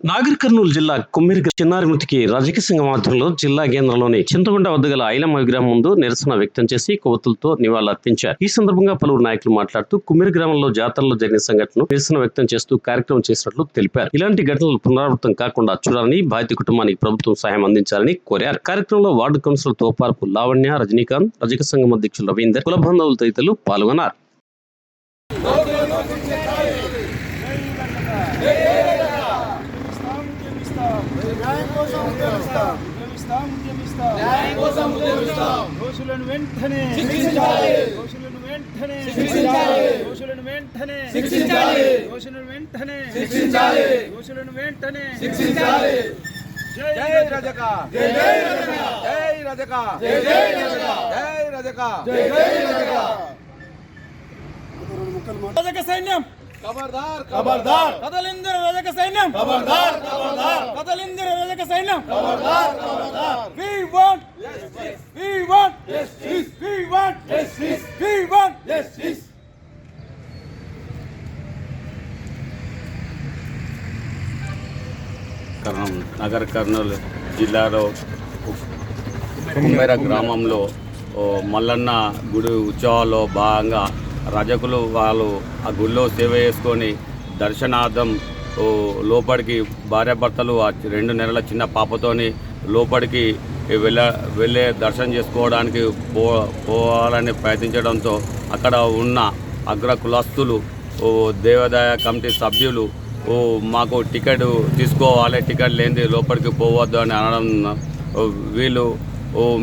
నాగర్ కర్నూలు జిల్లా కుమ్మిరి చిన్నారి మృతికి రాజకీయ సంఘం ఆధ్వర్యంలో జిల్లా కేంద్రంలోని చింతగుండ వద్ద గల ఐలమ్మ విగ్రహం ముందు నిరసన వ్యక్తం చేసి కొవ్వొత్తులతో నివాళులర్పించారు. ఈ సందర్భంగా పలువురు నాయకులు మాట్లాడుతూ కుమ్మిరి గ్రామంలో జాతరలో జరిగిన సంఘటనను నిరసన వ్యక్తం చేస్తూ కార్యక్రమం చేసినట్లు తెలిపారు. ఇలాంటి ఘటనలు పునరావృతం కాకుండా చూడాలని, బాధిత కుటుంబానికి ప్రభుత్వం సహాయం అందించాలని కోరారు. కార్యక్రమంలో వార్డు కౌన్సిలర్ తోపార్పు లావణ్య, రజనీకాంత్, రజక సంఘం అధ్యక్షులు రవీందర్, కుల బంధువులు తదితరులు పాల్గొన్నారు. సైన్యం ఖబర్దార్ ఖబర్దార్ కదలిందిర రజక సైన్యం ఖబర్దార్ ఖబర్దార్ కదలిందిర రజక సైన్యం ఖబర్దార్ ఖబర్దార్ we want justice we want justice we want justice. Nagar Kurnool జిల్లాలో కుమ్మెర గ్రామంలో మల్లన్న గుడి ఉత్సవాల్లో భాగంగా రజకులు వాళ్ళు ఆ గుడిలో సేవ చేసుకొని దర్శనార్థం లోపలికి భార్యాభర్తలు ఆ 2 నెలల చిన్న పాపతోని లోపలికి వెళ్ళే దర్శనం చేసుకోవడానికి పోవాలని ప్రయత్నించడంతో అక్కడ ఉన్న అగ్ర కులస్తులు దేవాదాయ కమిటీ సభ్యులు మాకు టికెట్ తీసుకోవాలి, టికెట్ లేనిది లోపలికి పోవద్దు అని అనడం, వీళ్ళు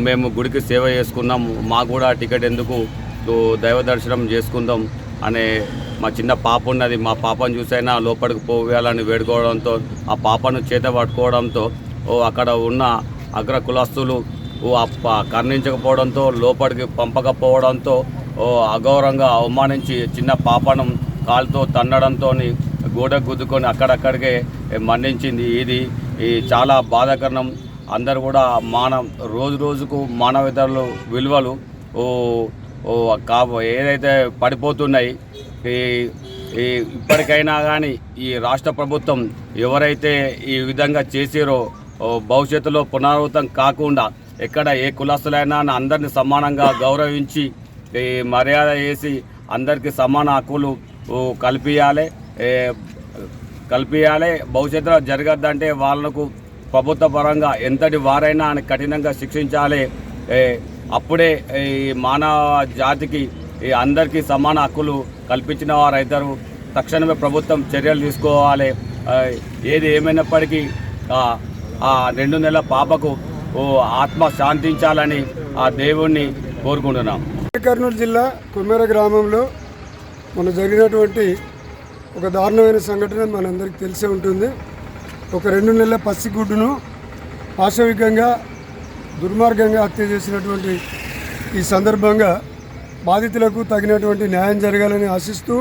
మేము గుడికి సేవ చేసుకున్నాం, మాకు కూడా టికెట్ ఎందుకు, దైవ దర్శనం చేసుకుందాం అనే మా చిన్న పాప ఉన్నది, మా పాపను చూసైనా లోపలికి పోవాలని వేడుకోవడంతో ఆ పాపను చేత పట్టుకోవడంతో అక్కడ ఉన్న అగ్ర కులస్తులు కర్ణించకపోవడంతో లోపలికి పంపకపోవడంతో అగౌరవంగా అవమానించి చిన్న పాపను కాలుతో తన్నడంతో గోడ గుద్దుకొని అక్కడక్కడికే మరణించింది. ఇది చాలా బాధాకరణం. అందరు కూడా రోజు రోజుకు మానవతలు విలువలు ఏదైతే పడిపోతున్నాయి, ఇప్పటికైనా కానీ ఈ రాష్ట్ర ప్రభుత్వం ఎవరైతే ఈ విధంగా చేసారో భవిష్యత్తులో పునరావృతం కాకుండా ఎక్కడ ఏ కులస్తులైనా అందరినీ సమానంగా గౌరవించి మర్యాద చేసి అందరికీ సమాన హక్కులు కల్పించాలి. భవిష్యత్తులో జరగద్దంటే వాళ్ళకు ప్రభుత్వ పరంగా ఎంతటి వారైనా అని కఠినంగా శిక్షించాలి. అప్పుడే ఈ మానవ జాతికి అందరికీ సమాన హక్కులు కల్పించిన వారైతారు. తక్షణమే ప్రభుత్వం చర్యలు తీసుకోవాలి. ఏది ఏమైనప్పటికీ ఆ 2 నెలల పాపకు ఆత్మ శాంతించాలని ఆ దేవుణ్ణి కోరుకుంటున్నాం. కర్నూలు జిల్లా కుమ్మెర గ్రామంలో మొన్న జరిగినటువంటి ఒక దారుణమైన సంఘటన మనందరికీ తెలిసే ఉంటుంది. ఒక 2 నెలల పసిగుడ్డును పాశవికంగా దుర్మార్గంగా హత్య చేసినటువంటి ఈ సందర్భంగా బాధితులకు తగినటువంటి న్యాయం జరగాలని ఆశిస్తూ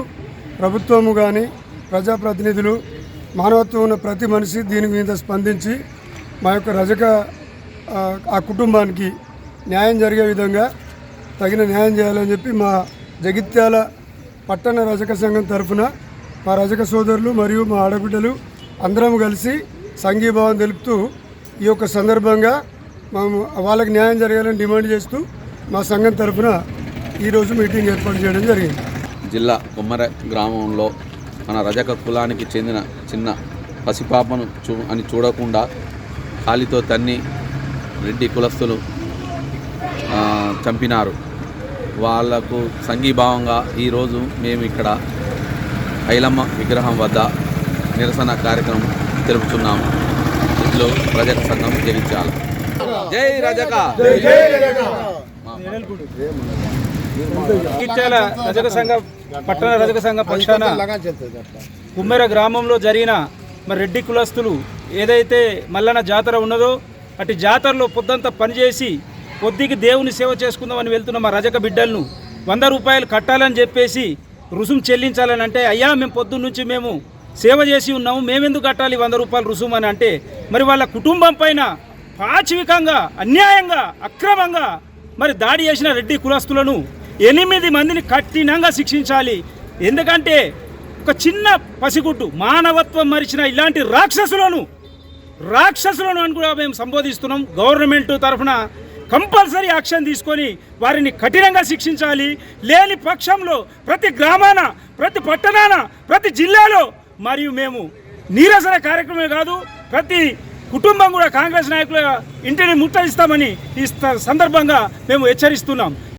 ప్రభుత్వము కానీ ప్రజాప్రతినిధులు మానవత్వం ఉన్న ప్రతి మనిషి దీని మీద స్పందించి మా యొక్క రజక ఆ కుటుంబానికి న్యాయం జరిగే విధంగా తగిన న్యాయం చేయాలని చెప్పి మా జగిత్యాల పట్టణ రజక సంఘం తరఫున మా రజక సోదరులు మరియు మా ఆడబిడ్డలు అందరం కలిసి సంఘీభావం తెలుపుతూ ఈ యొక్క సందర్భంగా వాళ్ళకి న్యాయం జరగాలని డిమాండ్ చేస్తూ మా సంఘం తరఫున ఈరోజు మీటింగ్ ఏర్పాటు చేయడం జరిగింది. జిల్లా కుమ్మెర గ్రామంలో మన రజక కులానికి చెందిన చిన్న పసిపాపను చూడకుండా కాలితో తన్ని రెడ్డి కులస్తులు చంపినారు. వాళ్లకు సంఘీభావంగా ఈరోజు మేము ఇక్కడ ఐలమ్మ విగ్రహం వద్ద నిరసన కార్యక్రమం తెలుపుతున్నాము. ఇందులో రజక సంఘం జగిత్యాల. జై రజక. జగిత్యాల రజక సంఘం పట్టణ రజక సంఘం పక్షాన కుమ్మెర గ్రామంలో జరిగిన రెడ్డి కులస్తులు ఏదైతే మల్లన్న జాతర ఉన్నదో అటు జాతరలో పొద్దంతా పనిచేసి పొద్దుకి దేవుని సేవ చేసుకుందామని వెళ్తున్న మా రజక బిడ్డలను 100 రూపాయలు కట్టాలని చెప్పేసి రుసుము చెల్లించాలని అంటే, అయ్యా మేము పొద్దున్న నుంచి మేము సేవ చేసి ఉన్నాము, మేమెందుకు కట్టాలి 100 రూపాయలు రుసుము అని అంటే, మరి వాళ్ళ కుటుంబం పైన పాశవికంగా అన్యాయంగా అక్రమంగా మరి దాడి చేసిన రెడ్డి కులస్తులను 8 మందిని కఠినంగా శిక్షించాలి. ఎందుకంటే ఒక చిన్న పసిగుడ్డు మానవత్వం మరిచిన ఇలాంటి రాక్షసులను అని కూడా మేము సంబోధిస్తున్నాం. గవర్నమెంట్ తరఫున కంపల్సరీ యాక్షన్ తీసుకొని వారిని కఠినంగా శిక్షించాలి. లేని పక్షంలో ప్రతి గ్రామాన, ప్రతి పట్టణాన, ప్రతి జిల్లాలో మరియు మేము నీరసన కార్యక్రమమే కాదు ప్రతి కుటుంబం కూడా కాంగ్రెస్ నాయకుల ఇంటిని ముట్టడిస్తామని ఈ సందర్భంగా మేము హెచ్చరిస్తున్నాం.